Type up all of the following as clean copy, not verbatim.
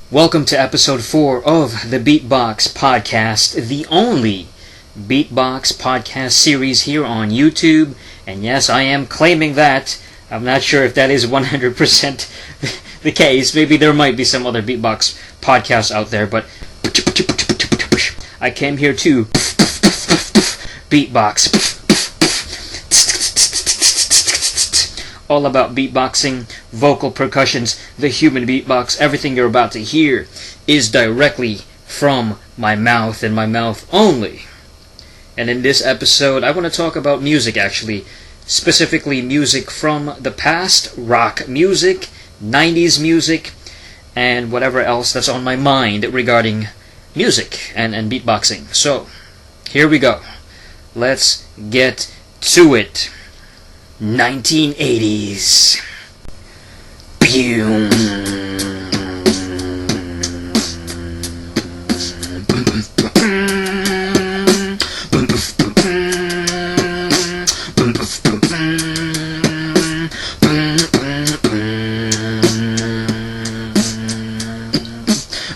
Welcome to episode 4 of the Beatbox Podcast, the only Beatbox podcast series here on YouTube. And yes, I am claiming that. I'm not sure if that is 100% the case. Maybe there might be some other Beatbox podcasts out there, but I came here to beatbox. All about beatboxing, vocal percussions, the human beatbox. Everything you're about to hear is directly from my mouth and my mouth only. And in this episode, I want to talk about music, actually. Specifically music from the past, rock music, 90s music, and whatever else that's on my mind regarding music and beatboxing. So, here we go. Let's get to it. 1980s. Boom.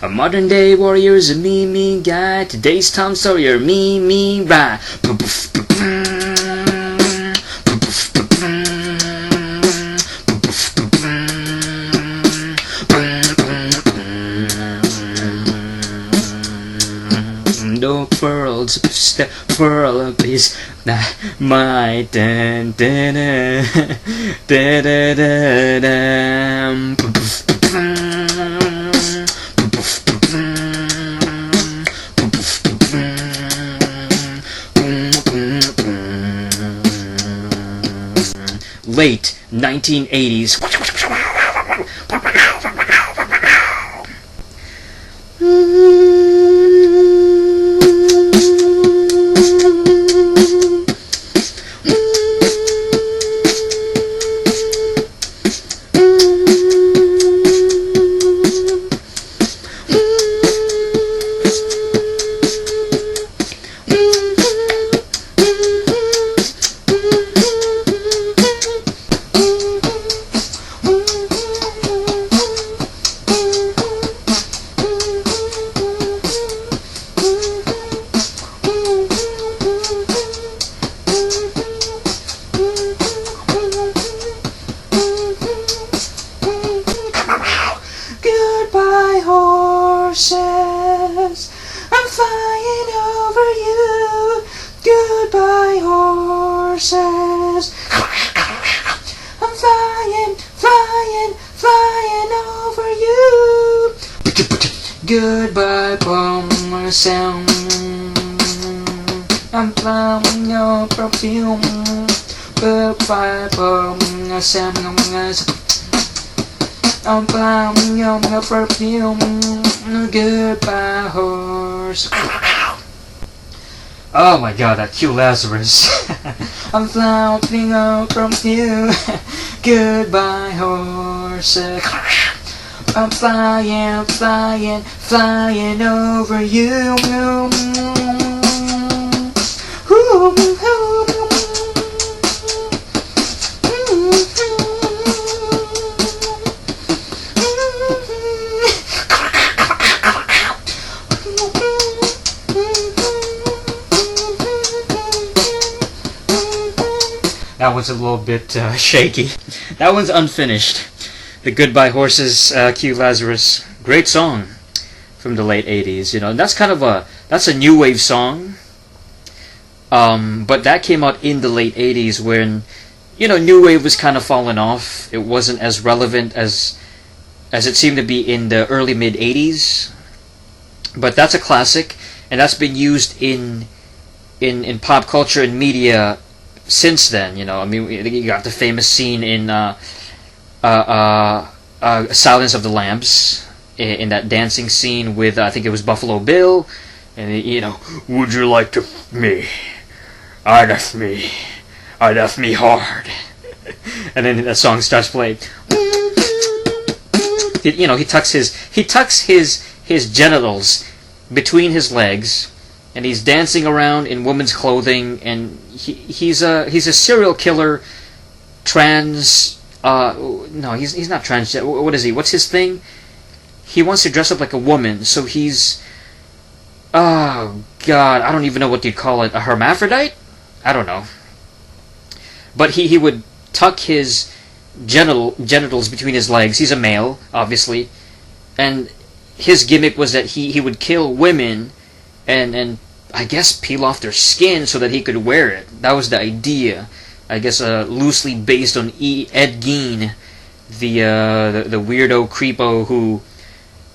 A modern day warrior's a me guy. Today's Tom Sawyer, me right. No pearls, pearl is my dun dun dun dun dun. Late 1980s. Goodbye, horses, I'm flying over you. Goodbye, horses, I'm flying over you. Goodbye, bomber sound, I'm flying your perfume. Goodbye, bomber sound, I'm flying your perfume. Goodbye, horse. Oh my god, that Q Lazarus. I'm flying your perfume. Goodbye, horse. I'm flying over you. That was a little bit shaky. That one's unfinished. The Goodbye Horses, Q Lazarus. Great song from the late 80s, and that's kind of that's a new wave song. But that came out in the late 80s when, new wave was kind of falling off. It wasn't as relevant as it seemed to be in the early mid 80s. But that's a classic, and that's been used in pop culture and media since then. You got the famous scene in Silence of the Lambs, in that dancing scene with I think it was Buffalo Bill, and would you like to me? I left me hard, and then the song starts playing. He tucks his genitals between his legs, and he's dancing around in women's clothing, and he's a serial killer, no, he's not trans. What is he? What's his thing? he wants to dress up like a woman, so he's, oh god, I don't even know what you'd call it, a hermaphrodite? I don't know. But he would tuck his genitals between his legs. He's a male, obviously, and his gimmick was that he would kill women and I guess peel off their skin so that he could wear it. That was the idea. I guess loosely based on Ed Gein, the weirdo creepo who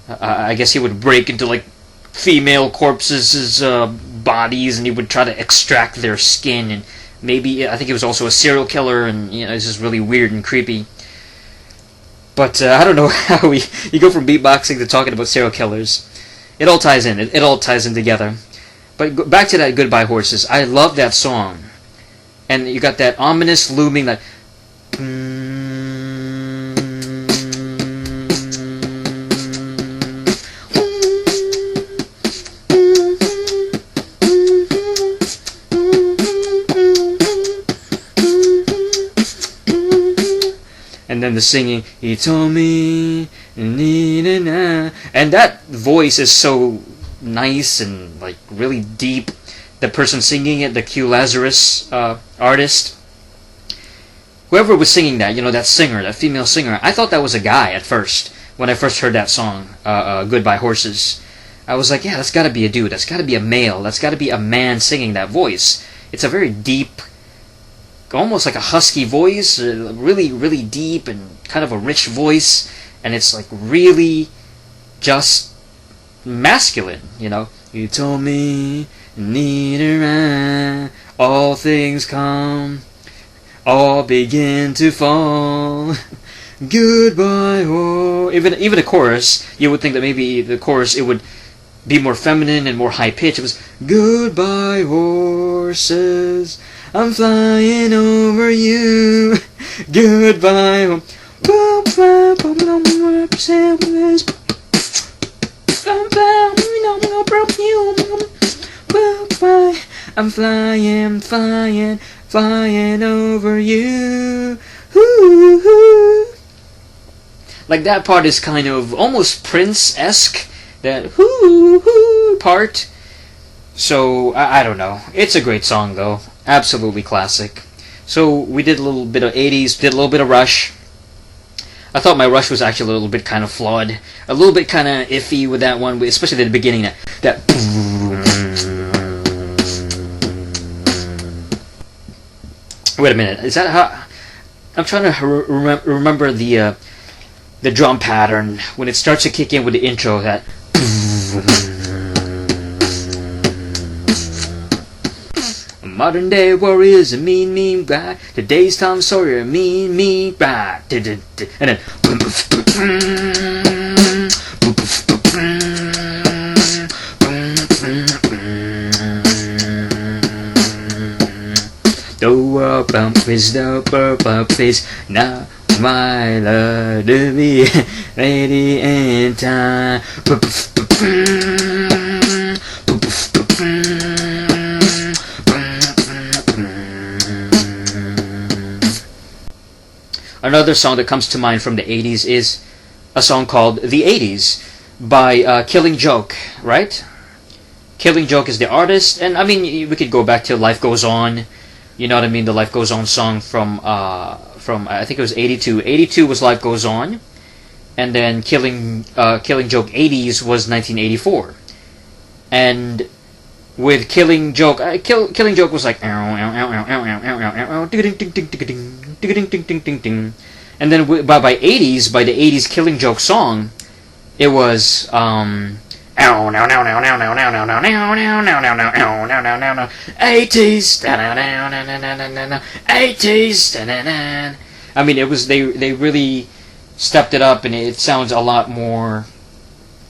I guess he would break into like female corpses' bodies, and he would try to extract their skin, and maybe I think he was also a serial killer, and it's just really weird and creepy. But I don't know how you go from beatboxing to talking about serial killers. It all ties in. It all ties in together. But back to that Goodbye Horses. I love that song. And you got that ominous looming, like... And then the singing, he told me, and that voice is so nice and like really deep. The person singing it, the Q Lazarus artist, whoever was singing that, that singer, that female singer, I thought that was a guy at first when I first heard that song, Goodbye Horses. I was like, yeah, that's got to be a dude, that's got to be a male, that's got to be a man singing that voice. It's a very deep, almost like a husky voice, really, really deep and kind of a rich voice, and it's like really just masculine, You told me, all things come, all begin to fall. Goodbye, oh. Even a chorus, you would think that maybe the chorus, it would be more feminine and more high pitched. It was, goodbye, horses, I'm flying over you. Goodbye. I'm flying, flying, flying over you. Hoo-hoo. Like that part is kind of almost Prince-esque. That hoo-hoo part. So, I don't know. It's a great song, though. Absolutely classic. So, we did a little bit of 80s, did a little bit of Rush. I thought my Rush was actually a little bit kind of flawed. A little bit kind of iffy with that one, especially at the beginning. That wait a minute. Is that how... I'm trying to remember the drum pattern. When it starts to kick in with the intro, that... Modern day warriors a mean guy. Today's Tom Sawyer a mean guy. And then the world bump is the purple face. Now my love to be ready in time. Another song that comes to mind from the 80s is a song called The 80s by Killing Joke, right? Killing Joke is the artist, and I mean, we could go back to Life Goes On, you know what I mean, the Life Goes On song from I think it was 82. 82 was Life Goes On, and then Killing Joke 80s was 1984. And with Killing Joke, Killing Joke was like, and then by the 80s Killing Joke song, it was 80s. I mean, it was they really stepped it up, and it sounds a lot more.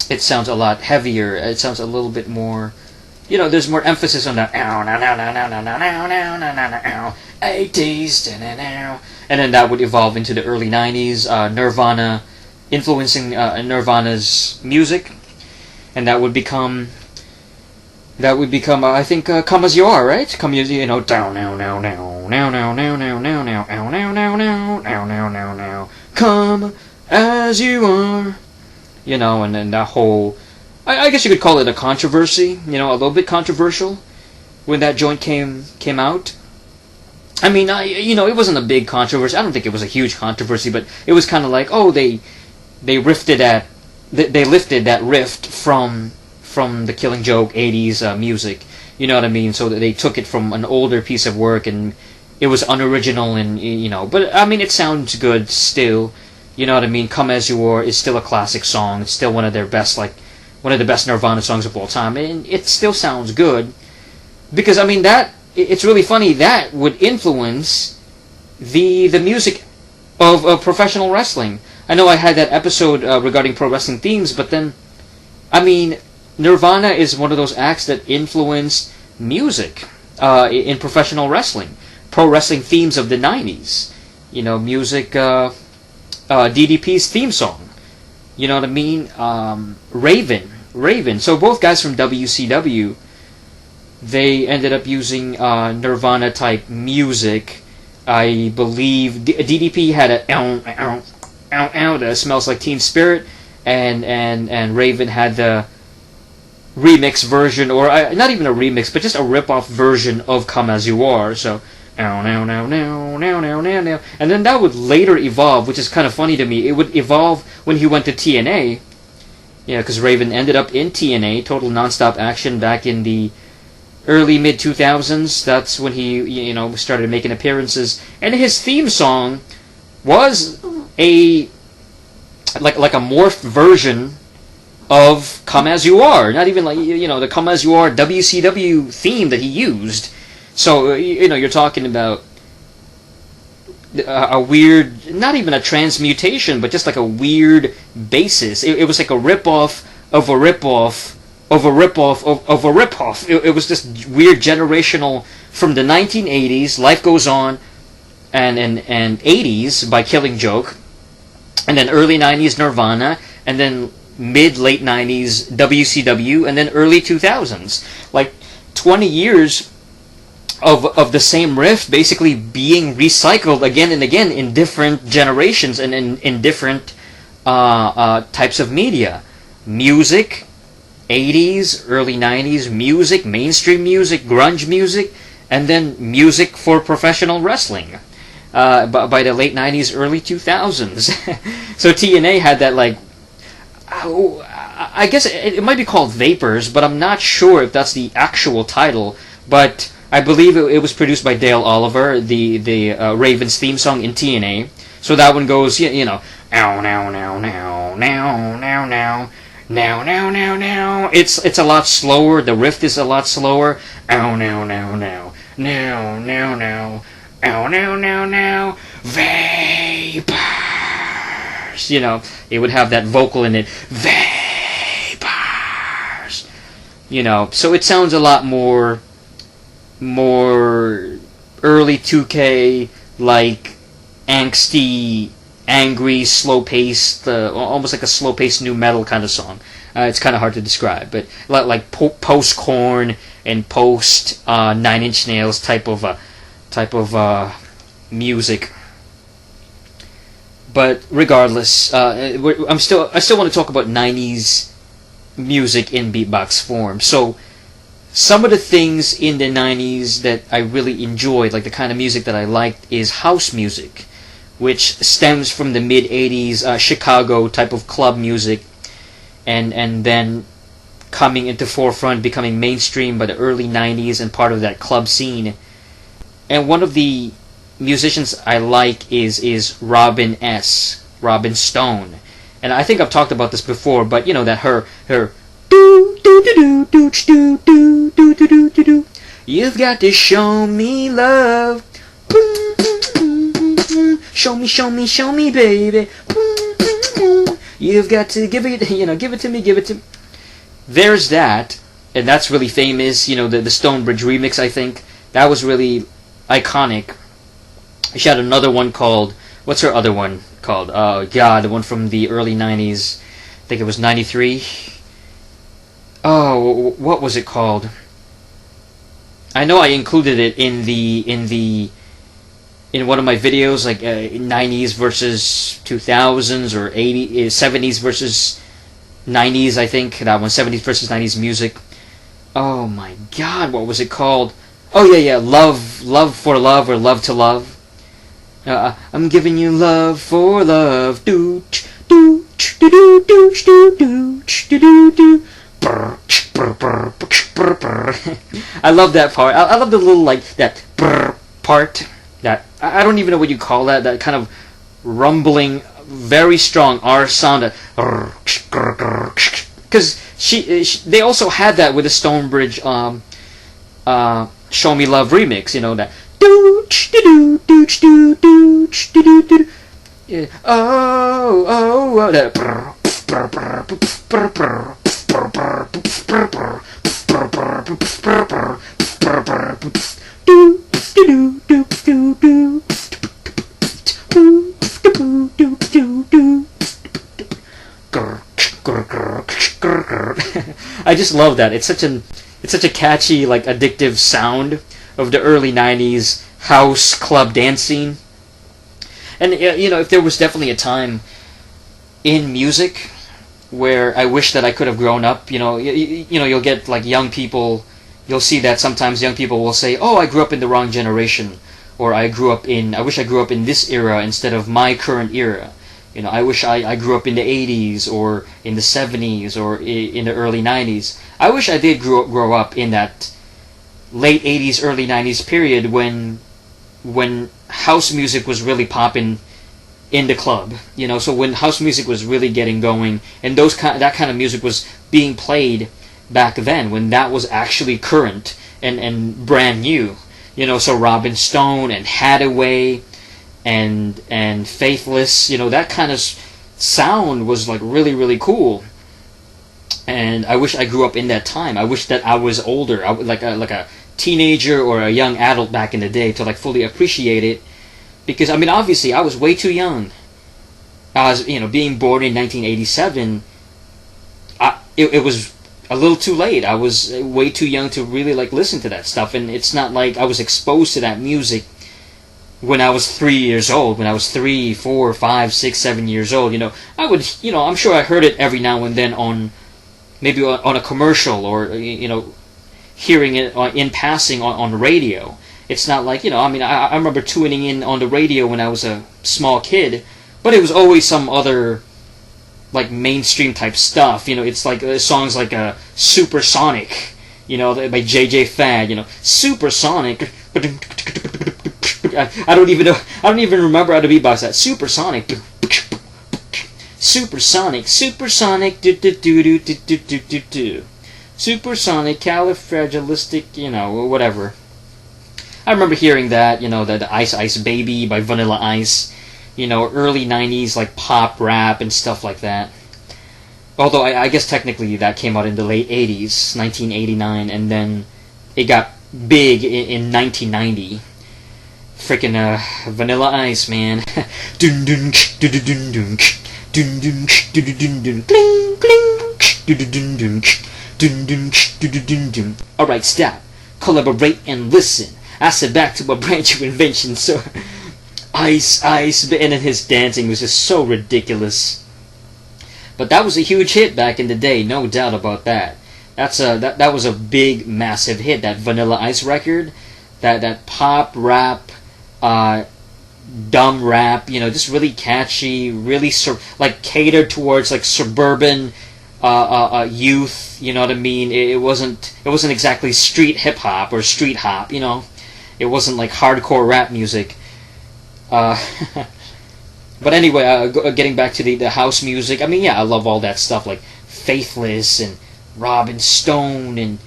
It sounds a lot heavier. It sounds a little bit more. There's more emphasis on the 80s, and then that would evolve into the early 90s, Nirvana, influencing Nirvana's music, and that would become I think Come As You Are, right? Come As You down now, come as you are. And then that whole, I guess you could call it a controversy, a little bit controversial when that joint came out. I mean, it wasn't a big controversy. I don't think it was a huge controversy, but it was kind of like, they lifted that riff from the Killing Joke 80s music. You know what I mean? So that they took it from an older piece of work, and it was unoriginal, and but I mean, it sounds good still. You know what I mean? Come As You Are is still a classic song. It's still one of the best Nirvana songs of all time, and it still sounds good. Because I mean, it's really funny, that would influence the music of professional wrestling. I know I had that episode regarding pro wrestling themes, but then, I mean, Nirvana is one of those acts that influenced music in professional wrestling. Pro wrestling themes of the 90s. Music, DDP's theme song. You know what I mean? Raven. So both guys from WCW, they ended up using Nirvana type music. I believe DDP had a that smells like Teen Spirit, and Raven had the remix version, or not even a remix, but just a rip-off version of Come As You Are. So and then that would later evolve, which is kind of funny to me. It would evolve when he went to TNA, because Raven ended up in TNA, Total Nonstop Action, back in the early mid 2000s. That's when he started making appearances, and his theme song was a morphed version of Come As You Are, not even the Come As You Are WCW theme that he used. So you're talking about a weird, not even a transmutation, but just like a weird basis. It was like a rip-off of a rip-off of a rip-off of a rip-off. It was just weird generational from the 1980s, Life Goes On, and 80s by Killing Joke, and then early 90s Nirvana, and then mid-late 90s WCW, and then early 2000s. Like 20 years of the same riff basically being recycled again and again in different generations and in different types of media. Music, 80s, early 90s, music, mainstream music, grunge music, and then music for professional wrestling by the late 90s, early 2000s. So TNA had that, I guess it might be called Vapors, but I'm not sure if that's the actual title, but I believe it was produced by Dale Oliver, the Ravens theme song in TNA. So that one goes, ow, now, now, now, now, now, now, now. Now, now, now, now. It's a lot slower. The riff is a lot slower. Ow, now, now, now. Now, now, now. Ow, now, now, now. Vapors. It would have that vocal in it. Vapors. So it sounds a lot more early 2K, like angsty, angry, slow-paced, almost like a slow-paced new metal kind of song. It's kind of hard to describe, but like post-Korn and post Nine Inch Nails type of music. But regardless, I still want to talk about 90s music in beatbox form. So some of the things in the 90s that I really enjoyed, like the kind of music that I liked, is house music, which stems from the mid-80s Chicago type of club music, and then coming into forefront, becoming mainstream by the early 90s and part of that club scene. And one of the musicians I like is Robin Stone. And I think I've talked about this before, but that her you've got to show me love. Show me, baby. You've got to give it to me. There's that, and that's really famous. The Stonebridge remix, I think. That was really iconic. She had another one called, what's her other one called? Oh, God, the one from the early 90s. I think it was 93. Oh, what was it called? I know I included it in one of my videos, like 90s versus 2000s, or 70s versus 90s, I think, that one, 70s versus 90s music. Oh my god, what was it called? Oh yeah, Love for Love, or Love to Love. I'm giving you love for love. Do do do do do do do do do. I love that part. I love the little, like, that part. That I don't even know what you call that. That kind of rumbling, very strong R sound. Because they also had that with the Stonebridge Show Me Love remix. You know that. Oh, that. I just love that. It's such a catchy, like, addictive sound of the early 90s house club dance scene. And if there was definitely a time in music where I wish that I could have grown up, you'll get, like, young people, you'll see that sometimes young people will say, "Oh, I grew up in the wrong generation," or I wish I grew up in this era instead of my current era. I wish I grew up in the 80s or in the 70s or in the early 90s. I wish I did grow up in that late 80s, early 90s period when house music was really popping in the club. So when house music was really getting going, and that kind of music was being played back then, when that was actually current and brand new. So Robin Stone and Hathaway and Faithless, that kind of sound was, like, really, really cool. And I wish I grew up in that time. I wish that I was older, like a teenager or a young adult back in the day, to, like, fully appreciate it. Because, I mean, obviously, I was way too young. I was, being born in 1987, it was a little too late. I was way too young to really, like, listen to that stuff. And it's not like I was exposed to that music when I was 3 years old, when I was 3, 4, 5, 6, 7 years old. I would, I'm sure I heard it every now and then on a commercial, or, hearing it in passing on radio. It's not like, I remember tuning in on the radio when I was a small kid, but it was always some other, like, mainstream type stuff. It's like songs like Supersonic, by JJ Fad, Supersonic. I don't even remember how to beatbox that. Supersonic. Supersonic, do. Supersonic, califragilistic, whatever. I remember hearing that, the Ice Ice Baby by Vanilla Ice, early 90s, like, pop rap and stuff like that. Although I guess technically that came out in the late 80s, 1989, and then it got big in 1990. Freaking Vanilla Ice, man. Dun dun dun dun dun dun dun dun dun cling cling dun dun dun dun. Alright, stop. Collaborate and listen. I said back to a brand new invention, so Ice, and then his dancing was just so ridiculous. But that was a huge hit back in the day, no doubt about that. That was a big, massive hit, that Vanilla Ice record. That pop rap, dumb rap, just really catchy, really like catered towards, like, suburban youth. You know what I mean? It wasn't exactly street hip hop or street hop. It wasn't like hardcore rap music. But anyway, getting back to the house music. I mean, yeah, I love all that stuff, like Faithless and Robin Stone, and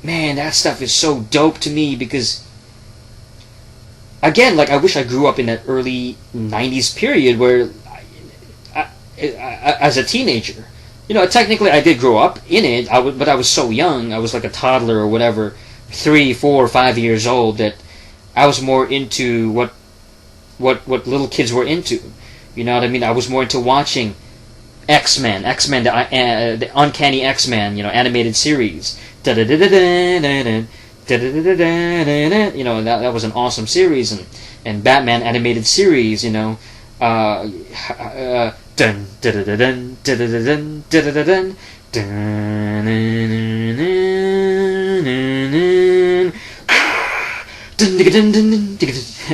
man, that stuff is so dope to me because, again, like, I wish I grew up in that early 90s period where I, as a teenager, technically I did grow up in it, but I was so young. I was like a toddler or whatever, 3, 4, 5 years old, that I was more into what little kids were into. You know what I mean? I was more into watching X-Men, the Uncanny X-Men, animated series. That was an awesome series, and Batman animated series, dun dun dun dun dun dun,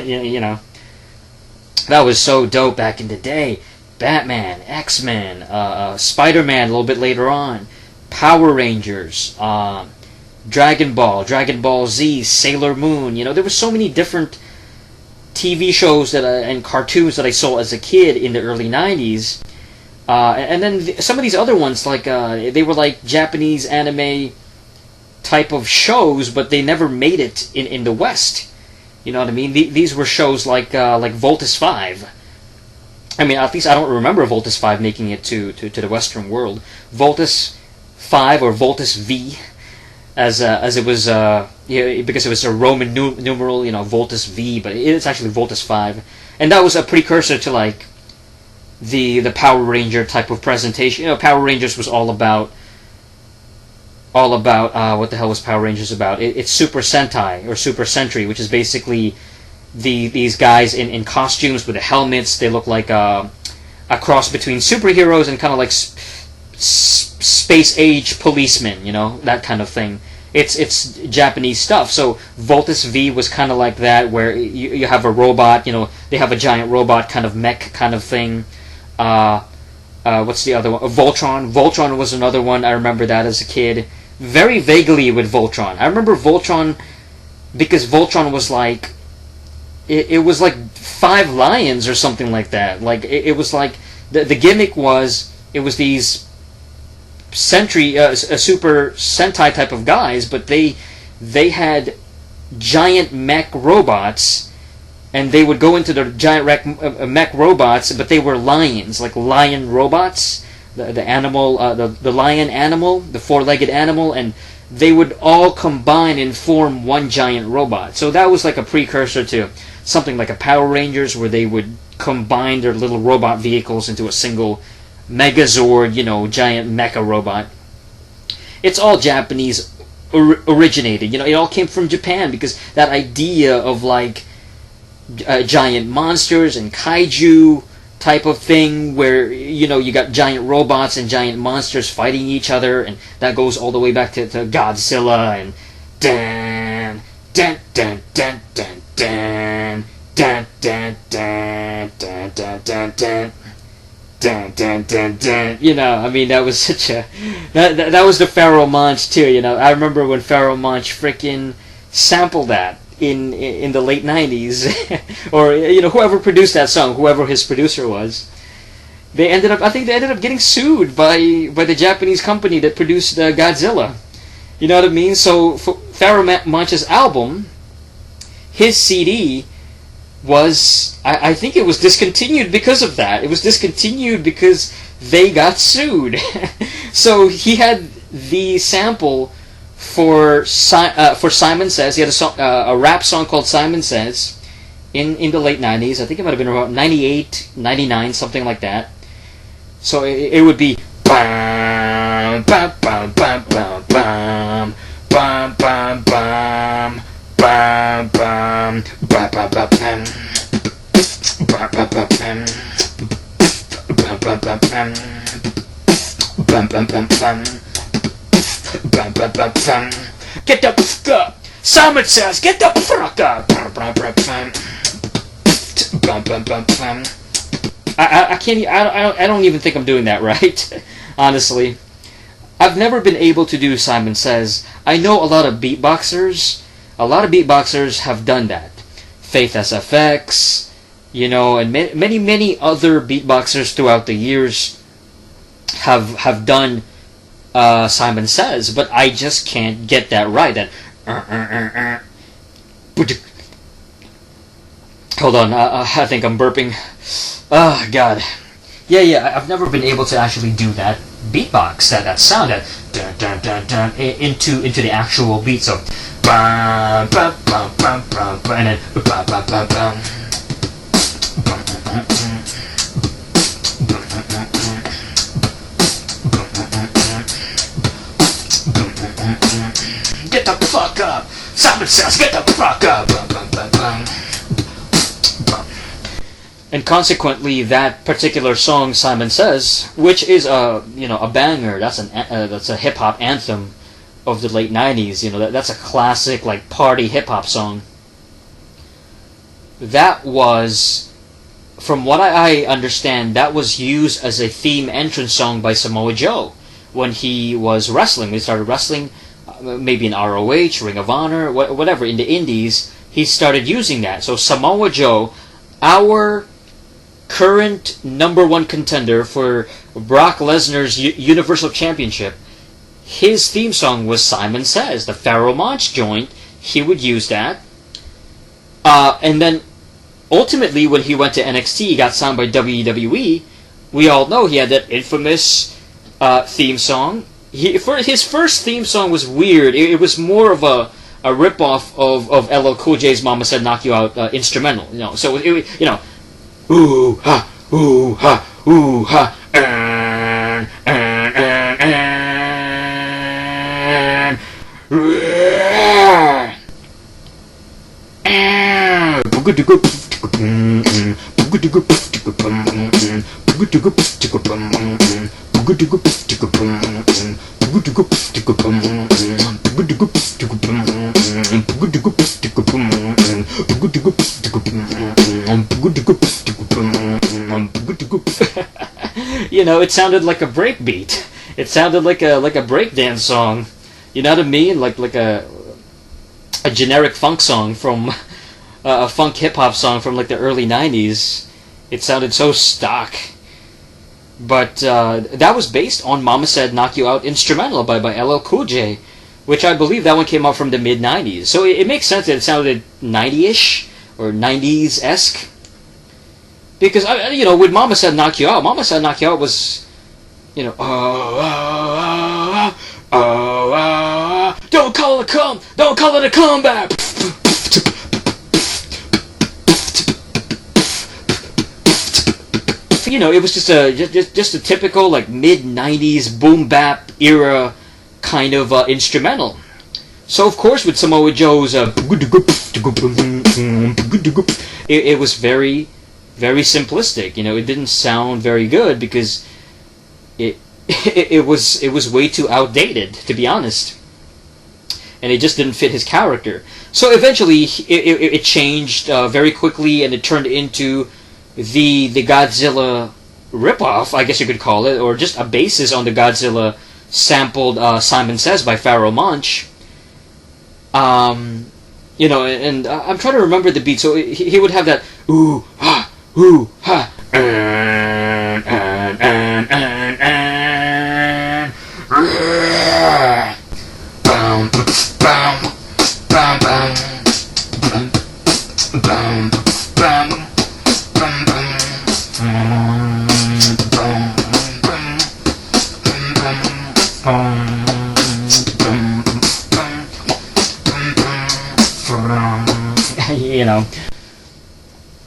you know, that was so dope back in the day. Batman, X-Men, Spider-Man a little bit later on, Power Rangers, Dragon Ball Z, Sailor Moon. You know, there were so many different TV shows and cartoons that I saw as a kid in the early 90s. And then some of these other ones, like they were like Japanese anime type of shows, but they never made it in the West. You know what I mean? These were shows like Voltus 5. I mean, at least I don't remember Voltus 5 making it to the Western world. Voltus 5 or Voltus V, as it was, because it was a Roman numeral, you know, Voltus V, but it's actually Voltus 5, and that was a precursor to like the Power Ranger type of presentation. You know, Power Rangers was all about what the hell was Power Rangers about? It's Super Sentai or Super Sentry, which is basically these guys in costumes with the helmets. They look like a cross between superheroes and kind of like space age policemen, you know, that kind of thing. It's Japanese stuff. So Voltus V was kind of like that, where you have a robot, you know, they have a giant robot kind of mech kind of thing. What's the other one? Voltron. Voltron was another one. I remember that as a kid. Very vaguely with Voltron. I remember Voltron because Voltron was like, it was like 5 lions or something like that. Like it was like the gimmick was, it was these Super Sentai type of guys, but they had giant mech robots, and they would go into the giant mech robots, but they were lions, like lion robots, the animal, the lion animal, the 4-legged animal, and they would all combine and form one giant robot. So that was like a precursor to something like a Power Rangers, where they would combine their little robot vehicles into a single Megazord, you know, giant mecha robot. It's all Japanese originated. You know, it all came from Japan, because that idea of like giant monsters and kaiju type of thing, where, you know, you got giant robots and giant monsters fighting each other, and that goes all the way back to Godzilla and dan dan dan dan dan dan dan dan dan dan dan dan dan. Dun, dun, dun, dun. You know, I mean, that was such a that was the Pharaoh Monch too. You know, I remember when Pharaoh Monch freaking sampled that in the late 90s, or, you know, whoever produced that song, whoever his producer was, I think they ended up getting sued by the Japanese company that produced Godzilla. You know what I mean? So for Pharaoh Monch's album, his CD was, I think it was discontinued because of that. It was discontinued because they got sued. So he had the sample for Simon Says. He had a rap song called Simon Says in the late 90s. I think it might have been around 98, 99, something like that. So it would be bam bam bam bam bam bam bam bam bam bam bam bam bam bam bam. Get the fuck up! Simon Says, get the fuck up! I can't. I don't even think I'm doing that right. Honestly, I've never been able to do Simon Says. I know a lot of beatboxers. A lot of beatboxers have done that. Faith SFX, you know, and many other beatboxers throughout the years have done Simon Says, but I just can't get that right. That hold on, I think I'm burping. Oh God, yeah. I've never been able to actually do that beatbox, that sound, that dun dun dun dun into the actual beat. So bam bam bam bam bam, and then bam bam bam bam. Get the fuck up! Simon Says, get the fuck up! And consequently, that particular song, Simon Says, which is a banger, that's a hip hop anthem of the late '90s. That's a classic like party hip hop song. That was, from what I understand, that was used as a theme entrance song by Samoa Joe when he was wrestling. He started wrestling, maybe in ROH, Ring of Honor, whatever, in the Indies. He started using that. So Samoa Joe, our current #1 contender for Brock Lesnar's Universal Championship, his theme song was Simon Says, the Pharaoh Monch joint. He would use that. And then, ultimately, when he went to NXT, he got signed by WWE. We all know he had that infamous theme song. His first theme song was weird. It was more of a rip-off of LL Cool J's Mama Said Knock You Out instrumental. So ooh ha, ooh ha, ooh ha, it sounded like a break beat. It sounded like a breakdance song. You know what I mean? Like a generic funk song from a funk hip hop song from like the early '90s. It sounded so stock. But that was based on Mama Said Knock You Out instrumental by LL Cool J, which I believe that one came out from the mid '90s. So it makes sense that it sounded '90ish or '90s-esque. Because with Mama Said Knock You Out was, don't call it a comeback. It was just a typical like mid '90s boom bap era kind of instrumental. So of course with Samoa Joe's it was very, very simplistic. It didn't sound very good because it was way too outdated, to be honest, and it just didn't fit his character. So eventually it changed very quickly, and it turned into the Godzilla ripoff, I guess you could call it, or just a basis on the Godzilla sampled Simon Says by Pharaoh Monch. And I'm trying to remember the beat. So he would have that ooh ha,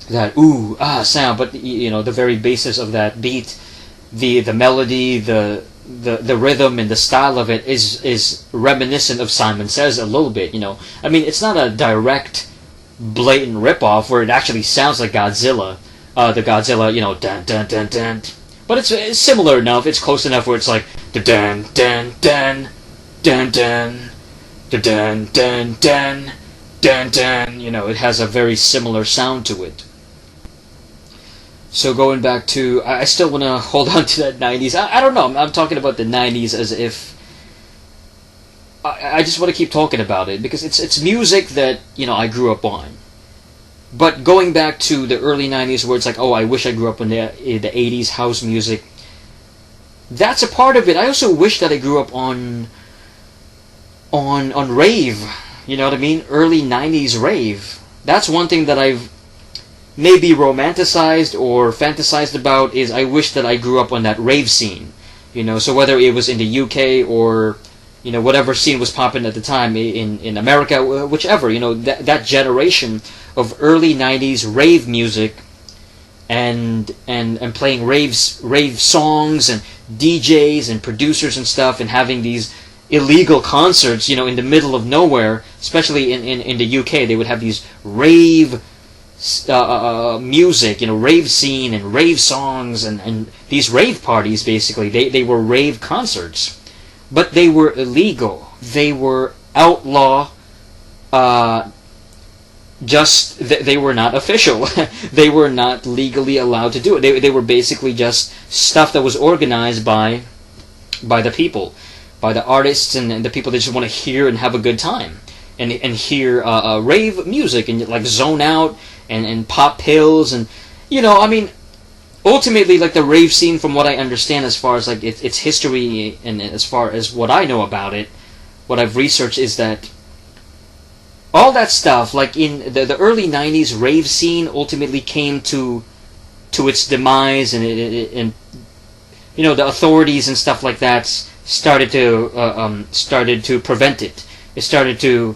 that ooh ah sound, but the very basis of that beat, the melody, the rhythm and the style of it is reminiscent of Simon Says a little bit. I mean, it's not a direct, blatant ripoff where it actually sounds like Godzilla, the Godzilla, dun dun dun dun. But it's similar enough. It's close enough where it's like dun dun dun dun dun dun dun dun dun dun. It has a very similar sound to it. So going back to, I still want to hold on to that '90s. I don't know. I'm talking about the '90s as if I just want to keep talking about it because it's music that I grew up on. But going back to the early '90s, where it's like, oh, I wish I grew up in the '80s house music. That's a part of it. I also wish that I grew up on rave. You know what I mean? Early '90s rave. That's one thing that I've maybe romanticized or fantasized about, is I wish that I grew up on that rave scene. So whether it was in the UK or whatever scene was popping at the time in America, whichever, that generation of early '90s rave music and playing rave songs and DJs and producers and stuff, and having these illegal concerts, in the middle of nowhere, especially in the UK. They would have these rave music, rave scene and rave songs and these rave parties. Basically, they were rave concerts, but they were illegal. They were outlaw. They were not official. They were not legally allowed to do it. They were basically just stuff that was organized by the people, by the artists and the people that just want to hear and have a good time and hear rave music and like zone out and pop pills and ultimately, like, the rave scene, from what I understand as far as like its history and as far as what I know about it, what I've researched, is that all that stuff, like in the early 90s rave scene, ultimately came to its demise, and the authorities and stuff like that started to prevent it. It started to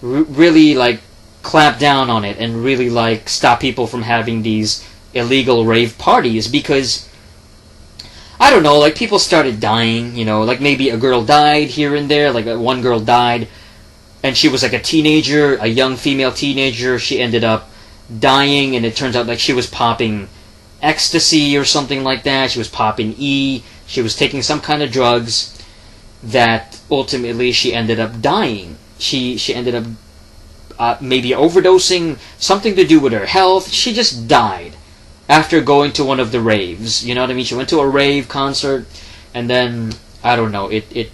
really like clamp down on it and really like stop people from having these illegal rave parties, because I don't know, like, people started dying, like maybe a girl died here and there, like one girl died and she was like a teenager, a young female teenager. She ended up dying, and it turns out like she was popping ecstasy or something like that. She was popping E. She was taking some kind of drugs that ultimately she ended up dying. She ended up maybe overdosing, something to do with her health. She just died after going to one of the raves. You know what I mean? She went to a rave concert, and then, I don't know, it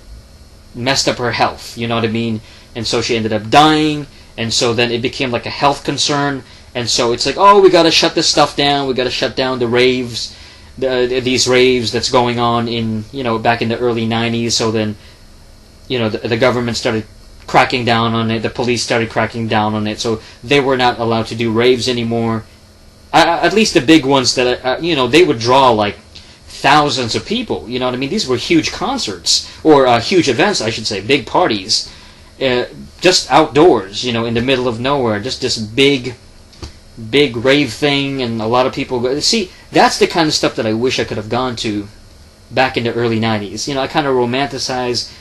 messed up her health. You know what I mean? And so she ended up dying, and so then it became like a health concern, and so it's like, oh, we gotta shut this stuff down, we gotta shut down the raves, these raves that's going on in, back in the early 90s, so then, the government started cracking down on it, the police started cracking down on it, so they were not allowed to do raves anymore. At least the big ones that, they would draw like thousands of people, you know what I mean? These were huge concerts, or huge events, I should say, big parties. Just outdoors, in the middle of nowhere, just this big rave thing, and a lot of people go. See, that's the kind of stuff that I wish I could have gone to back in the early 90s. I kind of romanticize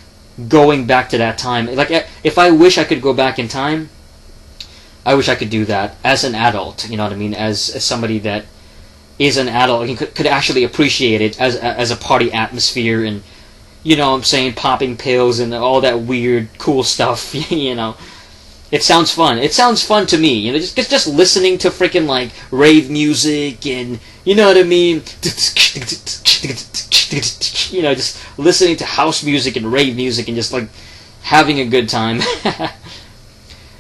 going back to that time. Like, if I wish I could go back in time, I wish I could do that as an adult, you know what I mean, as somebody that is an adult and could actually appreciate it as a party atmosphere, and I'm saying, popping pills and all that weird, cool stuff, It sounds fun. It sounds fun to me, just listening to freaking, like, rave music and, you know what I mean? Just listening to house music and rave music and just, like, having a good time.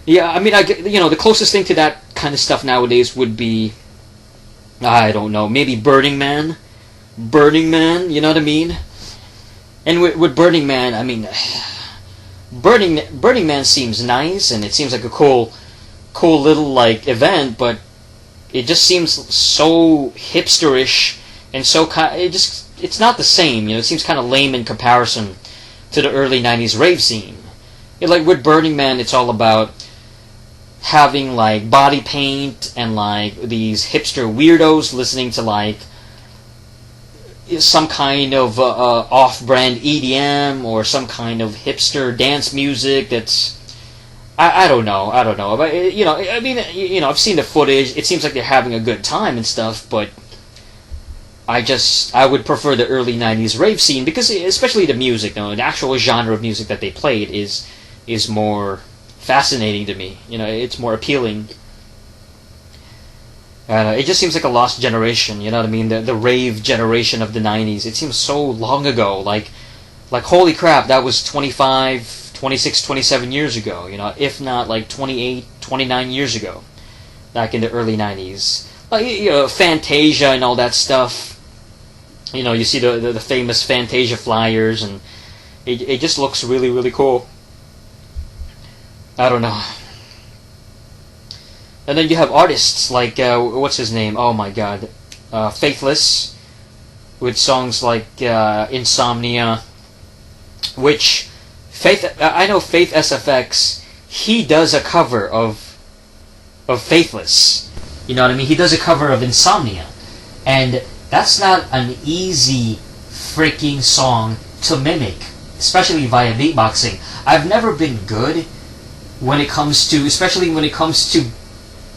Yeah, I mean, the closest thing to that kind of stuff nowadays would be, I don't know, maybe Burning Man. Burning Man, you know what I mean? And with Burning Man, I mean, Burning Man seems nice, and it seems like a cool little, like, event, but it just seems so hipsterish, and so it's not the same, it seems kind of lame in comparison to the early 90s rave scene. Like, with Burning Man, it's all about having, like, body paint and, like, these hipster weirdos listening to, like, some kind of off-brand EDM or some kind of hipster dance music that's, I don't know, but I mean, I've seen the footage. It seems like they're having a good time and stuff, but I would prefer the early 90s rave scene, because especially the music, the actual genre of music that they played is more fascinating to me. It's more appealing. It just seems like a lost generation, you know what I mean? The rave generation of the 90s. It seems so long ago. Like holy crap, that was 25, 26, 27 years ago, if not like 28, 29 years ago, back in the early 90s. Like, Fantasia and all that stuff. You see the famous Fantasia flyers, and it just looks really, really cool. I don't know. And then you have artists like, what's his name? Oh my god. Faithless, with songs like Insomnia, which I know Faith SFX, he does a cover of Faithless. You know what I mean? He does a cover of Insomnia. And that's not an easy freaking song to mimic, especially via beatboxing. I've never been good when it comes to, especially when it comes to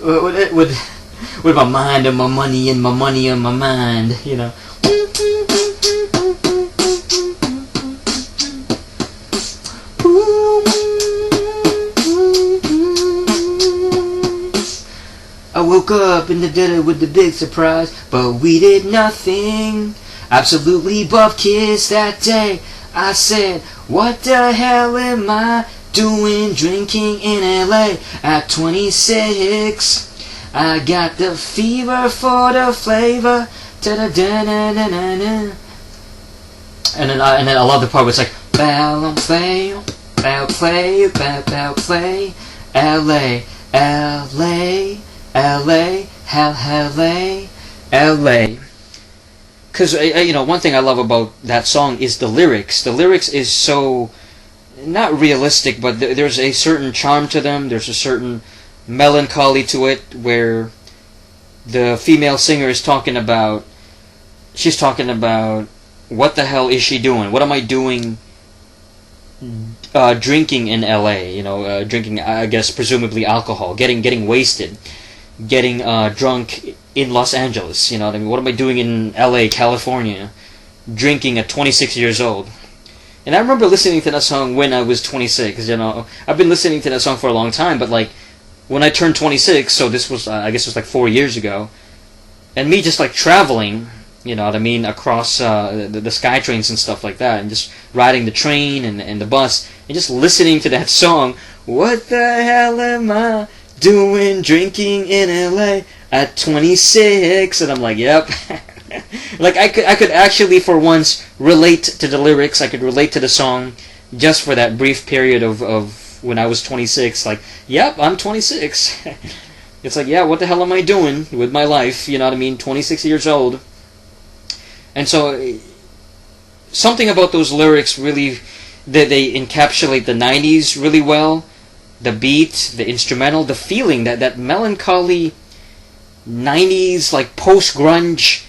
with my mind and my money and my money on my mind, you know. I woke up in the dead with the big surprise, but we did nothing. Absolutely buff kiss that day. I said, what the hell am I doing drinking in LA at 26? I got the fever for the flavor. And then I love the part where it's like bow play, bow play, bow bow play, LA, LA, LA, hell, LA, LA. Because you know, one thing I love about that song is the lyrics. The lyrics is so not realistic, but there's a certain charm to them. There's a certain melancholy to it, where the female singer is talking about. She's talking about, what the hell is she doing? What am I doing? Drinking in L.A. You know, drinking. I guess presumably alcohol. Getting wasted. Getting drunk in Los Angeles, you know what I mean? What am I doing in LA, California, drinking at 26 years old? And I remember listening to that song when I was 26, you know. I've been listening to that song for a long time, but like, when I turned 26, so this was, I guess it was like 4 years ago, and me just like traveling, you know what I mean, across the sky trains and stuff like that, and just riding the train and the bus, and just listening to that song, what the hell am I doing drinking in LA at 26? And I'm like, yep. Like I could actually for once relate to the lyrics. I could relate to the song just for that brief period of when I was 26. Like, yep, I'm 26. It's like, yeah, what the hell am I doing with my life? You know what I mean? 26 years old. And so something about those lyrics really, they encapsulate the 90s really well. The beat, the instrumental, the feeling, that melancholy 90s, like post-grunge,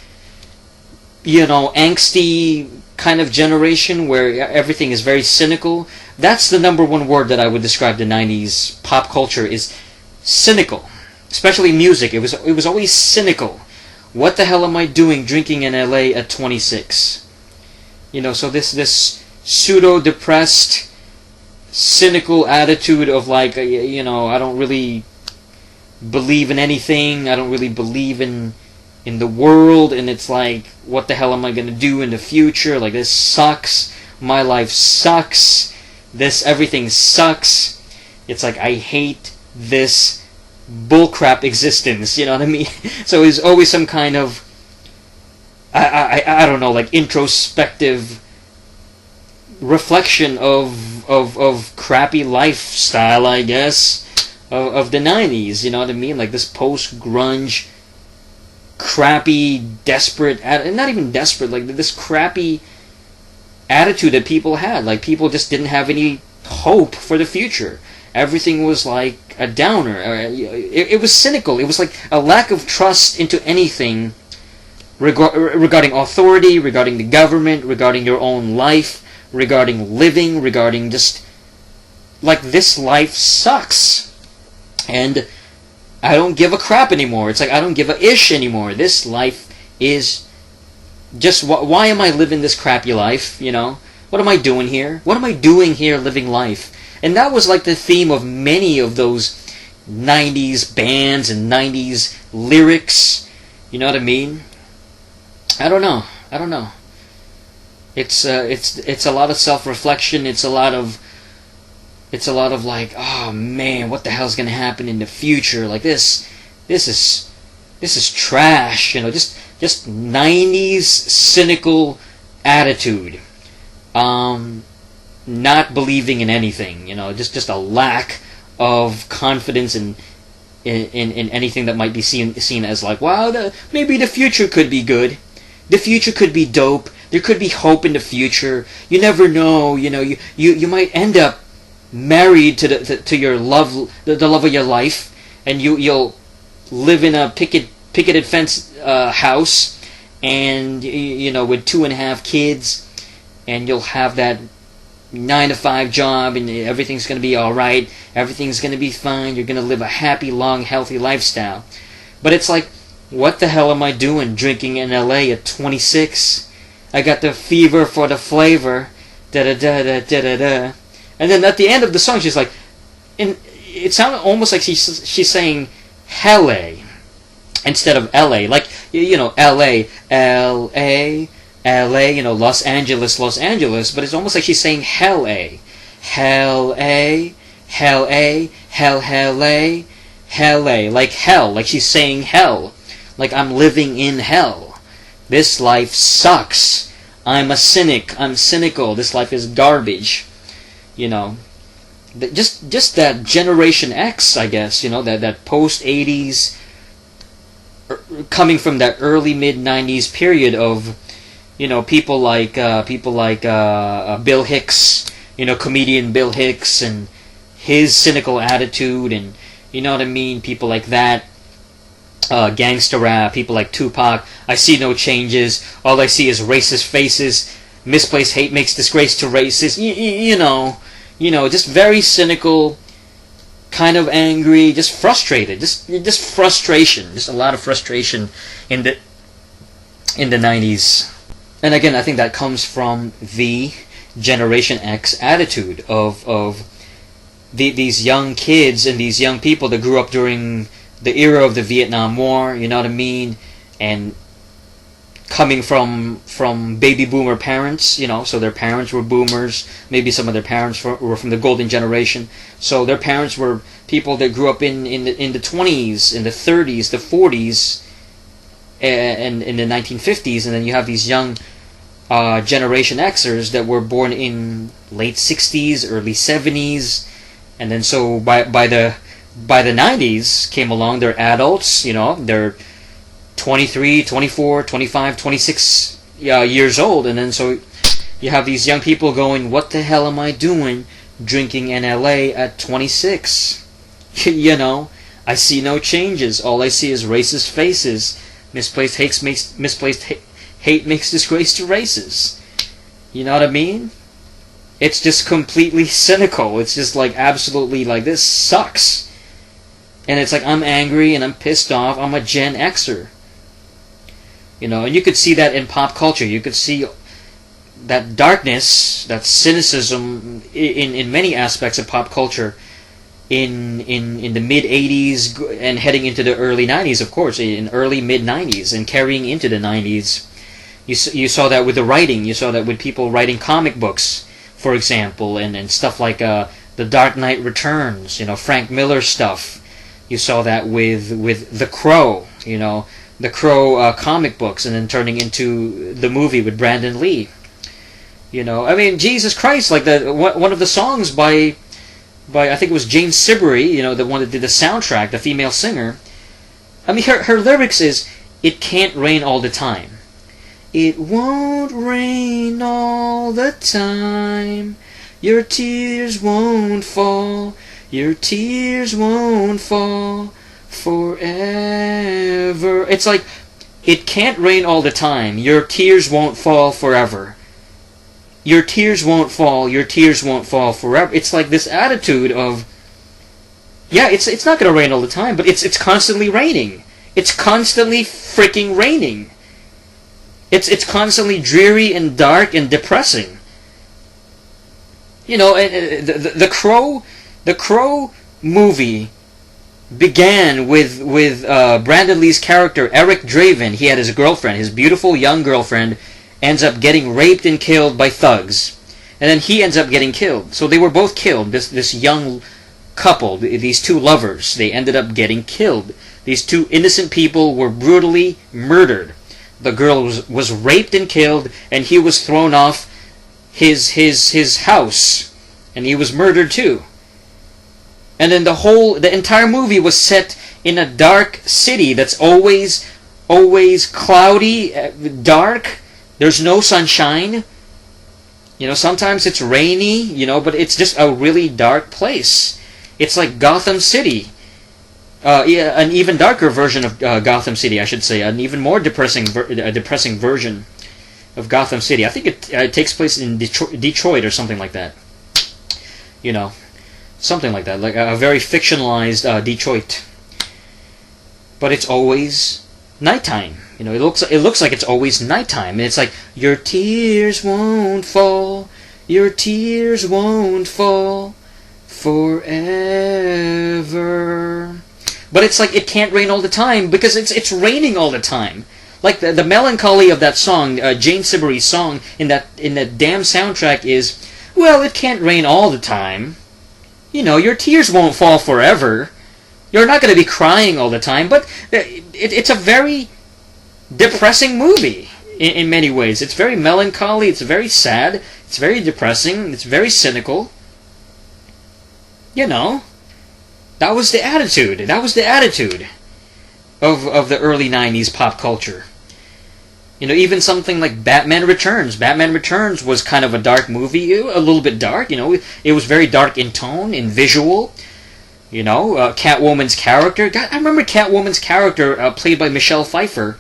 you know, angsty kind of generation where everything is very cynical. That's the number one word that I would describe the 90s pop culture is cynical. Especially music. It was always cynical. What the hell am I doing drinking in LA at 26? You know, so this pseudo-depressed, cynical attitude of like, you know, I don't really believe in anything. I don't really believe in the world, and it's like, what the hell am I gonna do in the future? Like, this sucks. My life sucks. Everything sucks. It's like, I hate this bullcrap existence. You know what I mean? So it's always some kind of I don't know, like introspective reflection of crappy lifestyle, I guess, of the 90s, you know what I mean? Like this post-grunge, crappy, desperate, not even desperate, like this crappy attitude that people had. Like people just didn't have any hope for the future. Everything was like a downer. It was cynical. It was like a lack of trust into anything regarding authority, regarding the government, regarding your own life, regarding living, regarding just like this life sucks and I don't give a crap anymore. It's like I don't give a ish anymore. This life is just why am I living this crappy life, you know? What am I doing here? What am I doing here living life? And that was like the theme of many of those 90s bands and 90s lyrics. You know what I mean? I don't know. It's a lot of self-reflection. It's a lot of like, oh man, what the hell's gonna happen in the future? Like this is trash. You know, just 90s cynical attitude. Not believing in anything. You know, just a lack of confidence in anything that might be seen as like, wow, maybe the future could be good. The future could be dope. There could be hope in the future. You never know. You know, you might end up married to your love, the love of your life, and you'll live in a picketed fence house, and you know, with 2.5 kids, and you'll have that 9 to 5 job and everything's going to be alright, everything's going to be fine, you're going to live a happy, long, healthy lifestyle. But it's like, what the hell am I doing drinking in LA at 26? I got the fever for the flavor, da-da-da-da-da-da-da. And then at the end of the song, she's like, and it sounded almost like she's saying Helle instead of LA. Like, LA, LA, LA, Los Angeles, but it's almost like she's saying Hell A. Hell A, Hell A, Hell, Hell A, Hell A. Like hell, like she's saying hell. Like I'm living in hell. This life sucks. I'm a cynic. I'm cynical. This life is garbage. Just that Generation X, I guess, that post-80s, coming from that early mid-90s period of, people like Bill Hicks, comedian Bill Hicks and his cynical attitude, and people like that, gangster rap, people like Tupac. I see no changes. All I see is racist faces. Misplaced hate makes disgrace to races. Just very cynical, kind of angry, just frustrated, just frustration, just a lot of frustration in the 90s. And again, I think that comes from the Generation X attitude of these young kids and these young people that grew up during the era of the Vietnam War, and coming from baby boomer parents, so their parents were boomers, maybe some of their parents were from the golden generation, so their parents were people that grew up in the 20s, in the 30s, the 40s, and in the 1950s, and then you have these young Generation Xers that were born in late 60s, early 70s, and then so by the 90s came along, they're adults, they're 23, 24, 25, 26 years old, and then so you have these young people going, what the hell am I doing drinking in LA at 26? I see no changes. All I see is racist faces. Misplaced hate makes disgrace to races. You know what I mean? It's just completely cynical. It's just like absolutely like, this sucks. And it's like, I'm angry and I'm pissed off. I'm a Gen Xer. And you could see that in pop culture. You could see that darkness, that cynicism in many aspects of pop culture in the mid-80s and heading into the early 90s, of course, in early mid-90s and carrying into the 90s. You saw that with the writing. You saw that with people writing comic books, for example, and stuff like The Dark Knight Returns, Frank Miller stuff. You saw that with The Crow, the Crow comic books, and then turning into the movie with Brandon Lee. Jesus Christ, like one of the songs by I think it was Jane Siberry, the one that did the soundtrack, the female singer. Her lyrics is, it can't rain all the time. It won't rain all the time. Your tears won't fall. Your tears won't fall forever. It's like, it can't rain all the time. Your tears won't fall forever. Your tears won't fall. Your tears won't fall forever. It's like this attitude of, it's not going to rain all the time, but it's constantly raining. It's constantly freaking raining. It's constantly dreary and dark and depressing. The Crow movie began with Brandon Lee's character, Eric Draven. He had his girlfriend, his beautiful young girlfriend, ends up getting raped and killed by thugs. And then he ends up getting killed. So they were both killed. This young couple, these two lovers, they ended up getting killed. These two innocent people were brutally murdered. The girl was raped and killed, and he was thrown off his house, and he was murdered too. And then the entire movie was set in a dark city that's always cloudy, dark. There's no sunshine. Sometimes it's rainy, but it's just a really dark place. It's like Gotham City. An even darker version of Gotham City, I should say. An even more depressing version of Gotham City. I think it takes place in Detroit or something like that. You know, something like that, like a very fictionalized Detroit. But it's always nighttime. You know, it looks like it's always nighttime, and it's like, your tears won't fall, your tears won't fall forever. But it's like it can't rain all the time because it's raining all the time. Like the melancholy of that song, Jane Siberry's song in that damn soundtrack is, well, it can't rain all the time. You know, your tears won't fall forever. You're not going to be crying all the time. But it's a very depressing movie in many ways. It's very melancholy. It's very sad. It's very depressing. It's very cynical. You know, that was the attitude. That was the attitude of the early 90s pop culture. You know, even something like Batman Returns. Batman Returns was kind of a dark movie, a little bit dark, you know. It was very dark in tone, in visual. You know, Catwoman's character. God, I remember Catwoman's character played by Michelle Pfeiffer.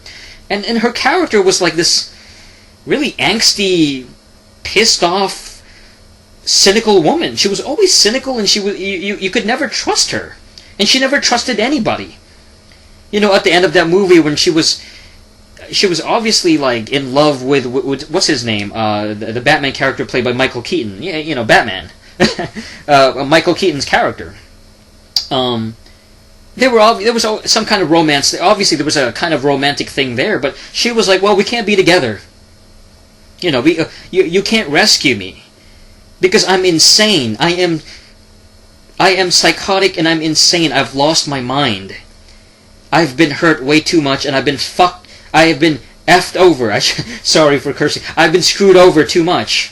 And her character was like this really angsty, pissed off, cynical woman. She was always cynical, and she was you could never trust her. And she never trusted anybody. You know, at the end of that movie when she was obviously like in love with what's his name, the Batman character played by Michael Keaton. Yeah, you know, Batman. Michael Keaton's character. There was some kind of romance. Obviously, there was a kind of romantic thing there, but she was like, "Well, we can't be together. You know, you can't rescue me because I'm insane. I am psychotic and I'm insane. I've lost my mind. I've been hurt way too much, and I've been fucked. I have been effed over. Sorry for cursing. I've been screwed over too much.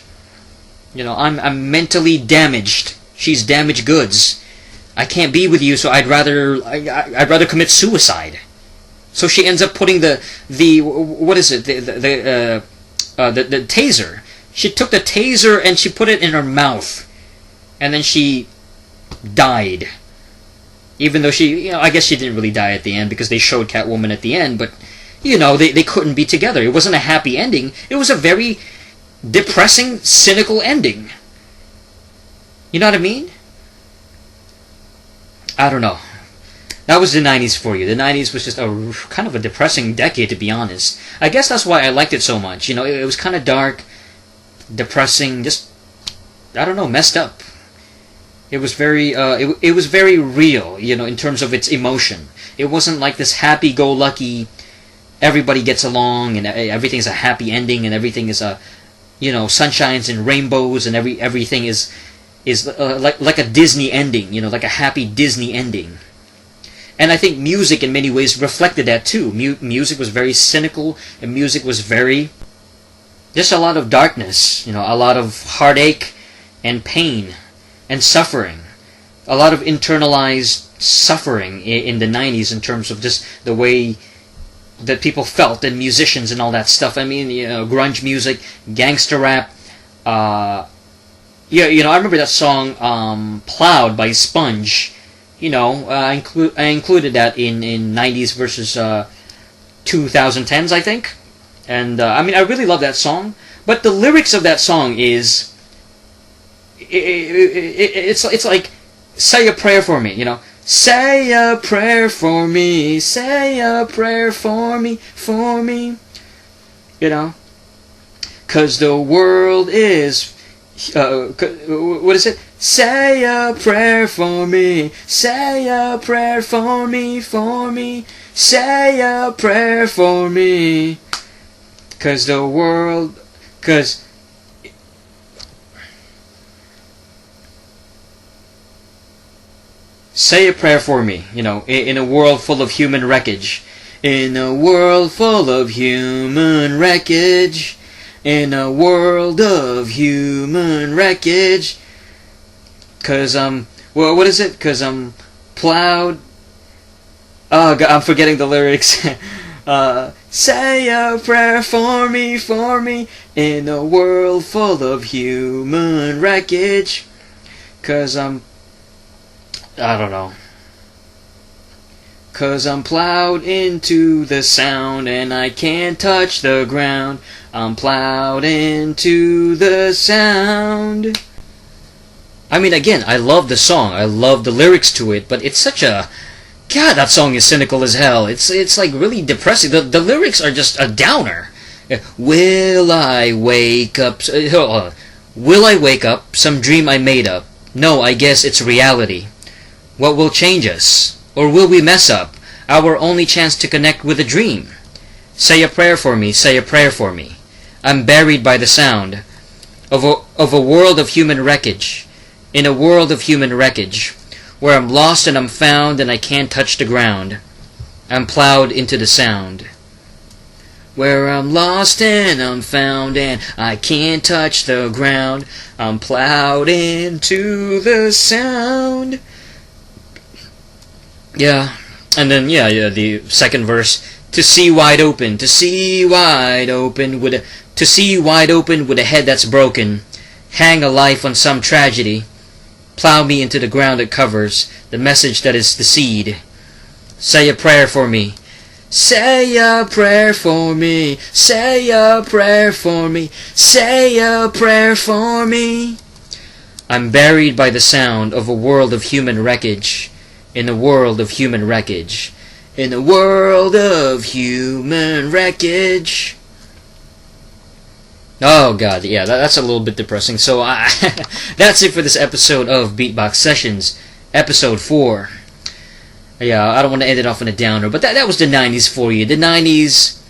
You know, I'm mentally damaged. She's damaged goods. I can't be with you, so I'd rather commit suicide." So she ends up putting the what is it, the taser. She took the taser and she put it in her mouth, and then she died. Even though she, you know, I guess she didn't really die at the end because they showed Catwoman at the end, but you know, they couldn't be together. It wasn't a happy ending. It was a very depressing, cynical ending. You know what I mean? I don't know. That was the 90s for you. The 90s was just a kind of a depressing decade, to be honest. I guess that's why I liked it so much. You know, it was kind of dark, depressing, just, I don't know, messed up. It was very, it was very real, you know, in terms of its emotion. It wasn't like this happy-go-lucky, everybody gets along and everything's a happy ending and everything is a, you know, sunshines and rainbows and everything is like a Disney ending, you know, like a happy Disney ending. And I think music in many ways reflected that too. Music was very cynical, and music was very, just a lot of darkness, you know, a lot of heartache and pain and suffering. A lot of internalized suffering in the 90s in terms of just the way that people felt, and musicians and all that stuff. I mean, you know, grunge music, gangster rap. Yeah, you know, I remember that song "Plowed" by Sponge. You know, I included that in 90s versus 2010s, I think. And I mean, I really love that song. But the lyrics of that song is, it's like, say a prayer for me, you know. Say a prayer for me, say a prayer for me, you know. 'Cause the world is, what is it? Say a prayer for me, say a prayer for me, say a prayer for me. 'Cause the world, 'cause say a prayer for me, you know, in a world full of human wreckage. In a world full of human wreckage. In a world of human wreckage. 'Cause well, what is it? 'Cause I'm plowed. Oh, God, I'm forgetting the lyrics. Say a prayer for me, in a world full of human wreckage. 'Cause I don't know. 'cause I'm plowed into the sound and I can't touch the ground. I'm plowed into the sound. I mean, again, I love the song. I love the lyrics to it, but it's such a... God, that song is cynical as hell. It's like really depressing. The lyrics are just a downer. Will I wake up... Will I wake up? Some dream I made up. No, I guess it's reality. What will change us? Or will we mess up? Our only chance to connect with a dream. Say a prayer for me, say a prayer for me. I'm buried by the sound of a world of human wreckage. In a world of human wreckage, where I'm lost and I'm found and I can't touch the ground. I'm plowed into the sound. Where I'm lost and I'm found and I can't touch the ground. I'm plowed into the sound. Yeah, and then the second verse. To see wide open, to see wide open with a head that's broken. Hang a life on some tragedy. Plow me into the ground it covers, the message that is the seed. Say a prayer for me. Say a prayer for me. Say a prayer for me. Say a prayer for me. I'm buried by the sound of a world of human wreckage. In a world of human wreckage. In a world of human wreckage. Oh god, yeah, that's a little bit depressing. So that's it for this episode of Beatbox Sessions, episode 4. Yeah, I don't want to end it off on a downer, but that was the 90s for you. The 90s,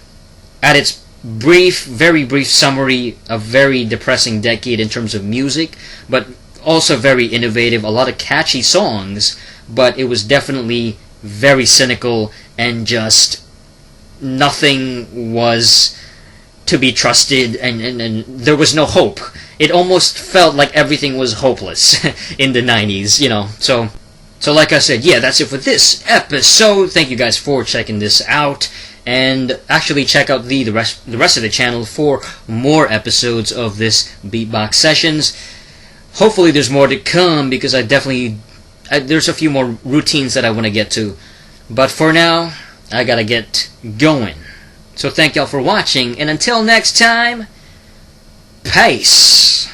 at its very brief summary, a very depressing decade in terms of music, but also very innovative, a lot of catchy songs, but it was definitely very cynical and just nothing was to be trusted, and there was no hope. It almost felt like everything was hopeless in the 90s, you know. So like I said, yeah, that's it for this episode. Thank you guys for checking this out, and actually check out the rest of the channel for more episodes of this Beatbox Sessions. Hopefully there's more to come, because there's a few more routines that I want to get to. But for now, I gotta get going. So thank y'all for watching, and until next time, peace!